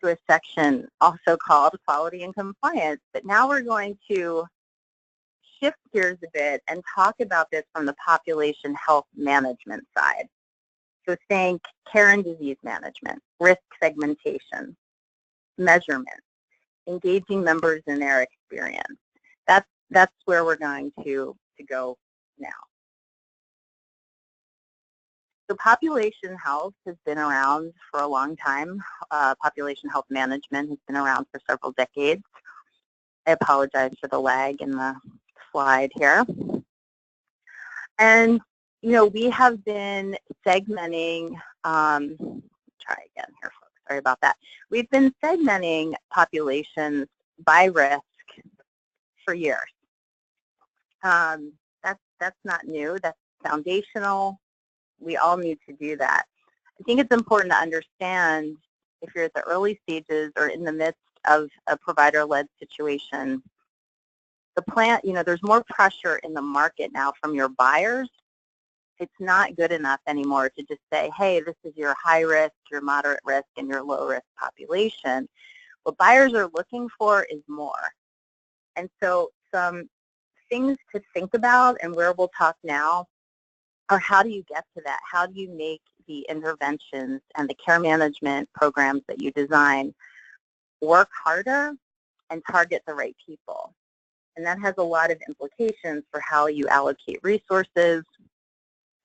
to a section also called Quality and Compliance, but now we're going to shift gears a bit and talk about this from the population health management side. So think care and disease management, risk segmentation, measurement, engaging members in their experience. That's where we're going to go now. So population health has been around for a long time. Population health management has been around for several decades. I apologize for the lag in the slide here. And, you know, we have been segmenting, try again here, folks, sorry about that. We've been segmenting populations by risk for years. That's not new, that's foundational. We all need to do that. I think it's important to understand if you're at the early stages or in the midst of a provider-led situation, the plan, you know, there's more pressure in the market now from your buyers. It's not good enough anymore to just say, hey, this is your high risk, your moderate risk, and your low risk population. What buyers are looking for is more. And so some things to think about and where we'll talk now are how do you get to that? How do you make the interventions and the care management programs that you design work harder and target the right people? And that has a lot of implications for how you allocate resources,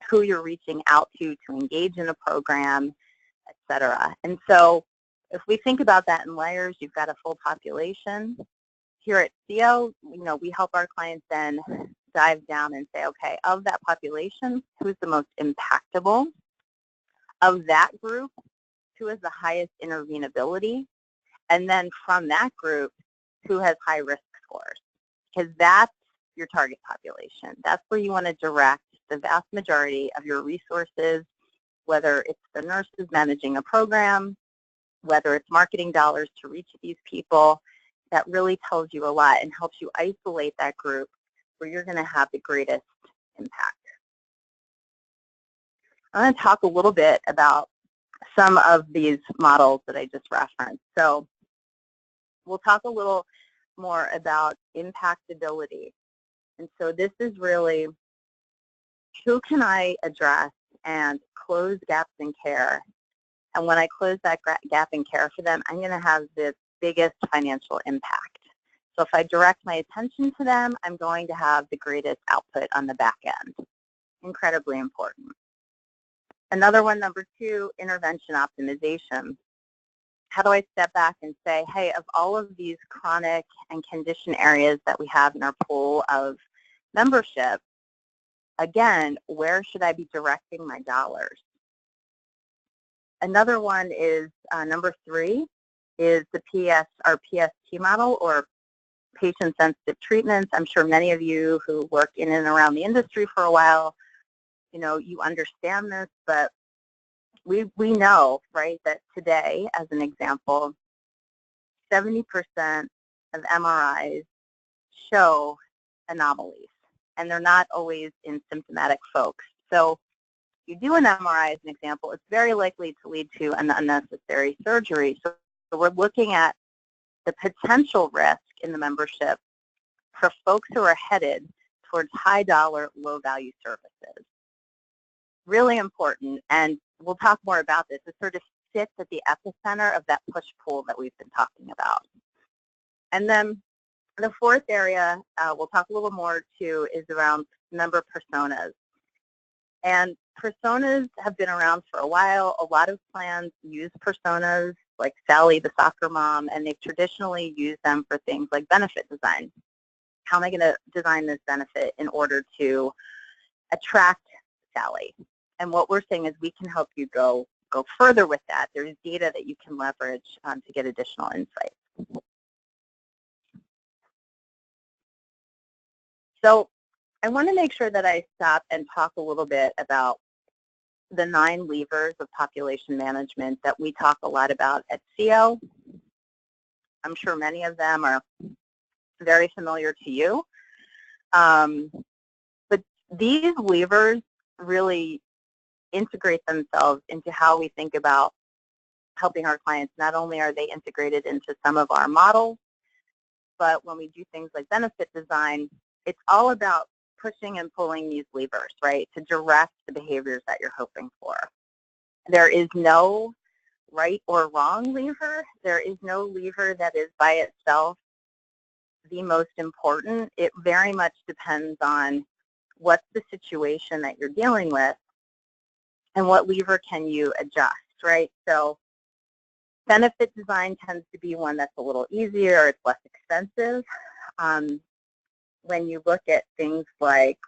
who you're reaching out to engage in a program, et cetera. And so if we think about that in layers, you've got a full population. Here at SCIO, you know, we help our clients then dive down and say, okay, of that population, who's the most impactable? Of that group, who has the highest intervenability? And then from that group, who has high risk scores? Because that's your target population. That's where you want to direct the vast majority of your resources, whether it's the nurses managing a program, whether it's marketing dollars to reach these people. That really tells you a lot and helps you isolate that group where you're going to have the greatest impact. I'm going to talk a little bit about some of these models that I just referenced. So we'll talk a little more about impactability. And so this is really, who can I address and close gaps in care? And when I close that gap in care for them, I'm going to have the biggest financial impact. So if I direct my attention to them, I'm going to have the greatest output on the back end. Incredibly important. Another one, number 2, intervention optimization. How do I step back and say, hey, of all of these chronic and condition areas that we have in our pool of membership, again, where should I be directing my dollars? Another one is, number 3, is the PST model, or patient-sensitive treatments. I'm sure many of you who work in and around the industry for a while, you know, you understand this, but we know, right, that today, as an example, 70% of MRIs show anomalies, and they're not always in symptomatic folks. So you do an MRI, as an example, it's very likely to lead to an unnecessary surgery. So we're looking at the potential risk in the membership for folks who are headed towards high-dollar, low-value services. Really important, and we'll talk more about this. It sort of sits at the epicenter of that push-pull that we've been talking about. And then the 4th area we'll talk a little more to is around member personas. And personas have been around for a while. A lot of plans use personas, like Sally, the soccer mom, and they've traditionally used them for things like benefit design. How am I going to design this benefit in order to attract Sally? And what we're saying is we can help you go further with that. There's data that you can leverage to get additional insights. So I want to make sure that I stop and talk a little bit about the 9 levers of population management that we talk a lot about at SCIO. I'm sure many of them are very familiar to you. But these levers really integrate themselves into how we think about helping our clients. Not only are they integrated into some of our models, but when we do things like benefit design, it's all about pushing and pulling these levers, right, to direct the behaviors that you're hoping for. There is no right or wrong lever. There is no lever that is by itself the most important. It very much depends on what's the situation that you're dealing with and what lever can you adjust, right? So benefit design tends to be one that's a little easier, it's less expensive. When you look at things like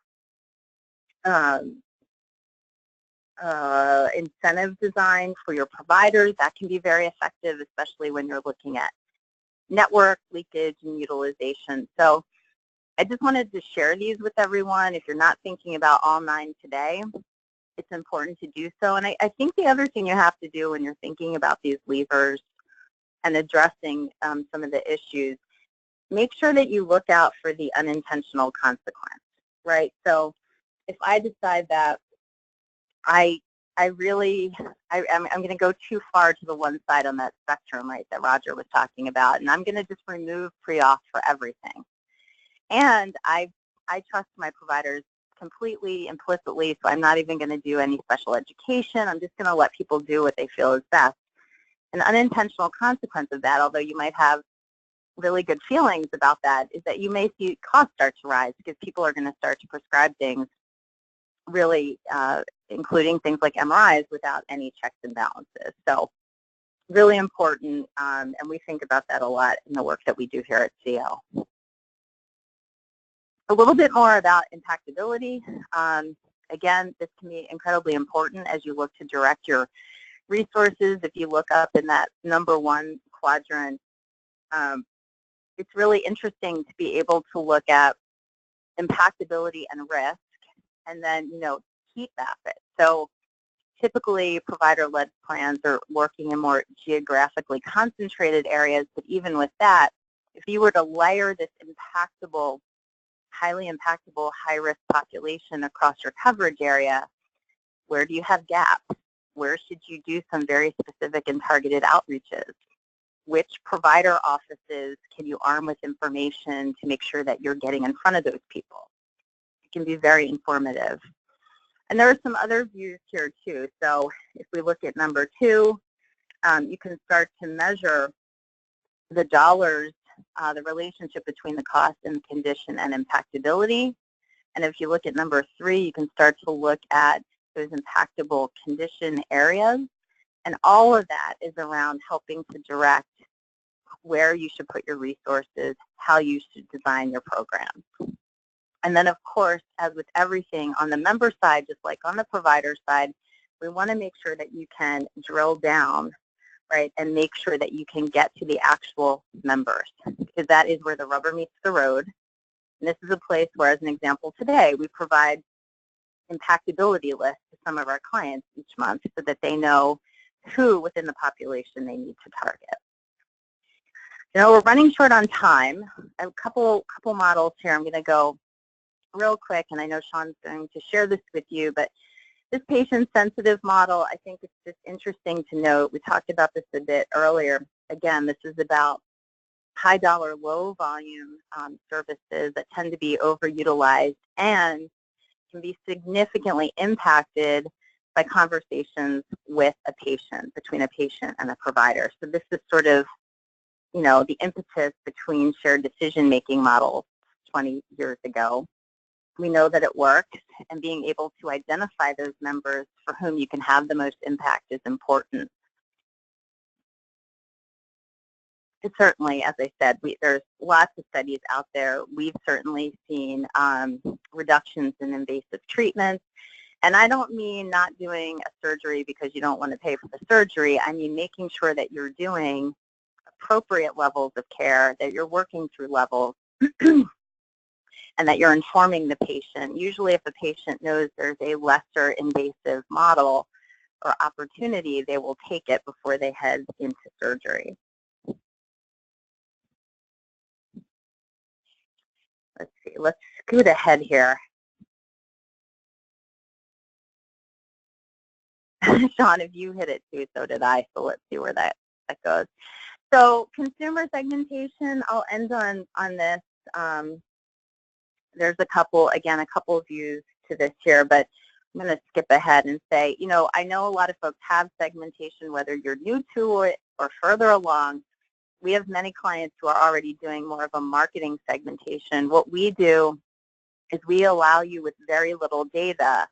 incentive design for your providers, that can be very effective, especially when you're looking at network leakage and utilization. So I just wanted to share these with everyone. If you're not thinking about all 9 today, it's important to do so. And I think the other thing you have to do when you're thinking about these levers and addressing some of the issues, make sure that you look out for the unintentional consequence, right? So if I decide that I'm going to go too far to the one side on that spectrum, right, that Roger was talking about, and I'm going to just remove pre-auth for everything. And I trust my providers completely, implicitly, so I'm not even going to do any special education. I'm just going to let people do what they feel is best. An unintentional consequence of that, although you might have really good feelings about that, is that you may see costs start to rise because people are going to start to prescribe things, really including things like MRIs, without any checks and balances. So really important, and we think about that a lot in the work that we do here at SCIO. A little bit more about impactability. Again, this can be incredibly important as you look to direct your resources. If you look up in that #1 quadrant, it's really interesting to be able to look at impactability and risk, and then, heat map it. So typically, provider-led plans are working in more geographically concentrated areas, but even with that, if you were to layer this highly impactable, high-risk population across your coverage area, where do you have gaps? Where should you do some very specific and targeted outreaches? Which provider offices can you arm with information to make sure that you're getting in front of those people? It can be very informative. And there are some other views here too. So if we look at #2, you can start to measure the dollars, the relationship between the cost and condition and impactability. And if you look at #3, you can start to look at those impactable condition areas. And all of that is around helping to direct where you should put your resources, how you should design your programs. And then, of course, as with everything on the member side, just like on the provider side, we want to make sure that you can drill down, right, and make sure that you can get to the actual members, because that is where the rubber meets the road. And this is a place where, as an example today, we provide impactability lists to some of our clients each month so that they know who within the population they need to target. We're running short on time. A couple models here. I'm going to go real quick, and I know Sean's going to share this with you, but this patient-sensitive model, I think it's just interesting to note. We talked about this a bit earlier. Again, this is about high-dollar, low-volume services that tend to be overutilized and can be significantly impacted by conversations with a patient, between a patient and a provider. So this is sort of, the impetus between shared decision-making models 20 years ago. We know that it works, and being able to identify those members for whom you can have the most impact is important. It certainly, as I said, there's lots of studies out there. We've certainly seen reductions in invasive treatments. And I don't mean not doing a surgery because you don't want to pay for the surgery. I mean making sure that you're doing appropriate levels of care, that you're working through levels, and that you're informing the patient. Usually if a patient knows there's a lesser invasive model or opportunity, they will take it before they head into surgery. Let's see, let's scoot ahead here. Sean, if you hit it too, so did I. So let's see where that goes. So consumer segmentation, I'll end on this. There's a couple views to this here, but I'm going to skip ahead and say, I know a lot of folks have segmentation, whether you're new to it or further along. We have many clients who are already doing more of a marketing segmentation. What we do is we allow you with very little data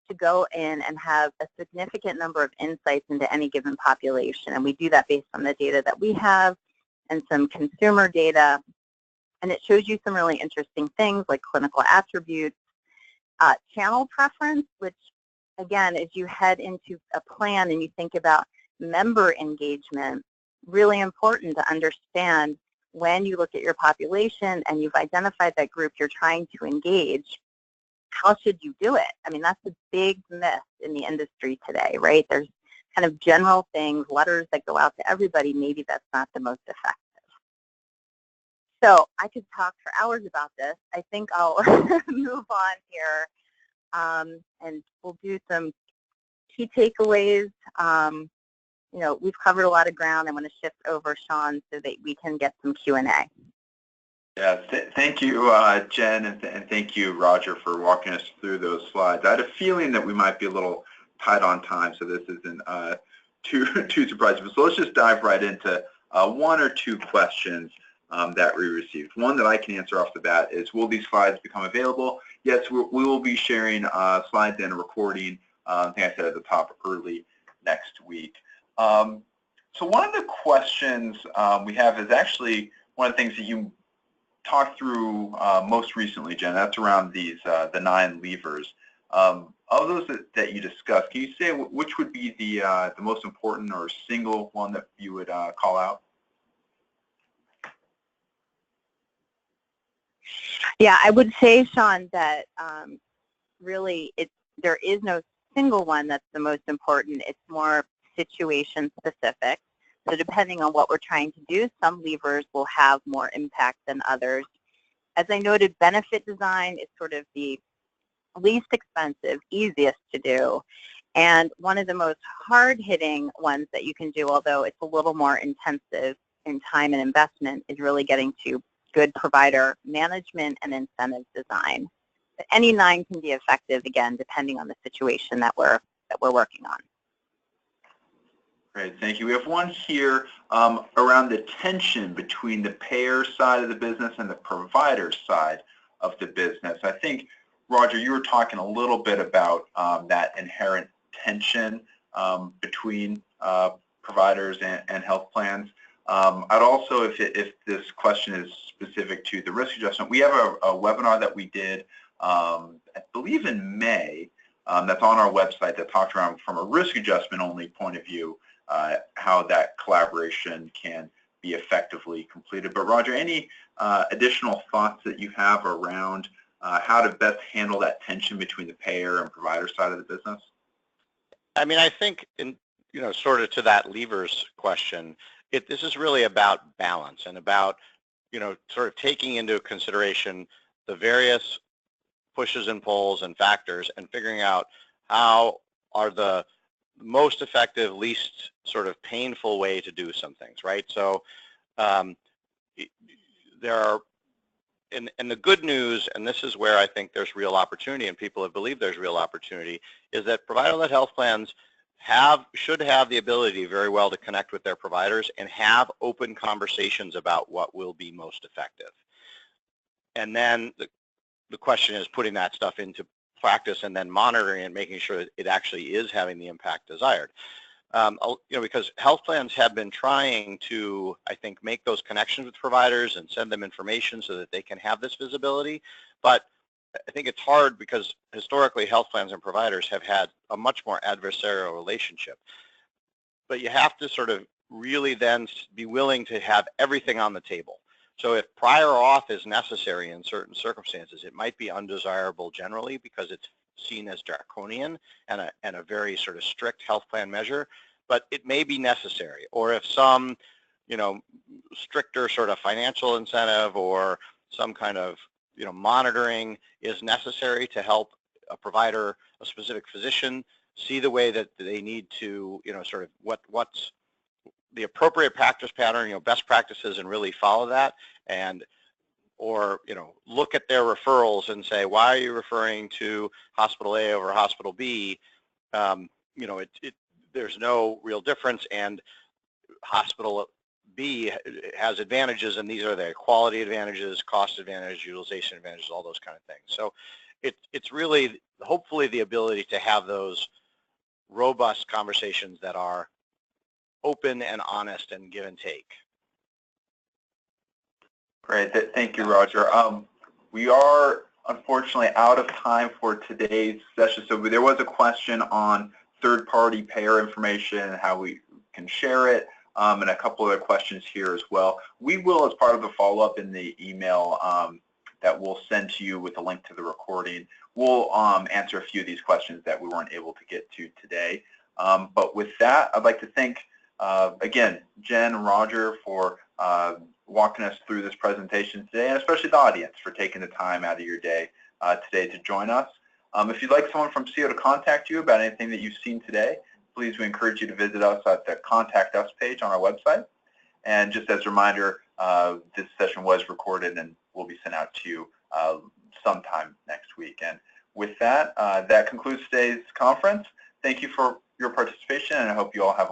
to go in and have a significant number of insights into any given population. And we do that based on the data that we have and some consumer data. And it shows you some really interesting things like clinical attributes, channel preference, which, again, as you head into a plan and you think about member engagement, really important to understand when you look at your population and you've identified that group you're trying to engage, how should you do it? I mean, that's a big myth in the industry today, right? There's kind of general things, letters that go out to everybody. Maybe that's not the most effective. So I could talk for hours about this. I think I'll move on here, and we'll do some key takeaways. We've covered a lot of ground. I'm going to shift over, Sean, so that we can get some Q&A. Yeah, thank you, Jen, and thank you, Roger, for walking us through those slides. I had a feeling that we might be a little tight on time, so this isn't too surprising. So let's just dive right into one or two questions that we received. One that I can answer off the bat is, will these slides become available? Yes, we will be sharing slides and a recording, I think I said at the top, early next week. So one of the questions we have is actually one of the things that you talked through most recently, Jen. That's around these the 9 levers. Of those that you discussed, can you say which would be the most important or single one that you would call out? Yeah, I would say, Sean, that really there is no single one that's the most important. It's more situation specific. So depending on what we're trying to do, some levers will have more impact than others. As I noted, benefit design is sort of the least expensive, easiest to do. And one of the most hard-hitting ones that you can do, although it's a little more intensive in time and investment, is really getting to good provider management and incentive design. But any 9 can be effective, again, depending on the situation that we're working on. Great, thank you. We have one here around the tension between the payer side of the business and the provider side of the business. I think, Roger, you were talking a little bit about that inherent tension between providers and health plans. I'd also, if this question is specific to the risk adjustment, we have a webinar that we did, I believe in May, that's on our website that talked around from a risk adjustment only point of view, how that collaboration can be effectively completed. But Roger, any additional thoughts that you have around how to best handle that tension between the payer and provider side of the business? I mean, I think, sort of to that levers question, this is really about balance and about, sort of taking into consideration the various pushes and pulls and factors and figuring out how are the most effective, least sort of painful way to do some things, right? So there are, and the good news, and this is where I think there's real opportunity and people have believed there's real opportunity, is that provider-led health plans should have the ability very well to connect with their providers and have open conversations about what will be most effective. And then the question is putting that stuff into practice and then monitoring and making sure that it actually is having the impact desired. Because health plans have been trying to, I think, make those connections with providers and send them information so that they can have this visibility. But I think it's hard because historically health plans and providers have had a much more adversarial relationship. But you have to sort of really then be willing to have everything on the table. So if prior auth is necessary in certain circumstances, it might be undesirable generally because it's seen as draconian and a very sort of strict health plan measure, but it may be necessary. Or if some, stricter sort of financial incentive or some kind of, monitoring is necessary to help a provider, a specific physician, see the way that they need to, sort of what's the appropriate practice pattern, best practices, and really follow that, or look at their referrals and say, why are you referring to hospital A over hospital B? There's no real difference, and hospital B has advantages, and these are their quality advantages, cost advantage, utilization advantages, all those kind of things. So it's really hopefully the ability to have those robust conversations that are open and honest and give and take. Great, thank you, Roger. We are unfortunately out of time for today's session. So there was a question on third-party payer information and how we can share it, and a couple other questions here as well. We will, as part of the follow-up in the email that we'll send to you with a link to the recording, we'll answer a few of these questions that we weren't able to get to today. But with that, I'd like to thank, again, Jen and Roger for walking us through this presentation today, and especially the audience for taking the time out of your day today to join us. If you'd like someone from SCIO to contact you about anything that you've seen today, please, we encourage you to visit us at the Contact Us page on our website. And just as a reminder, this session was recorded and will be sent out to you sometime next week. And with that, that concludes today's conference. Thank you for your participation, and I hope you all have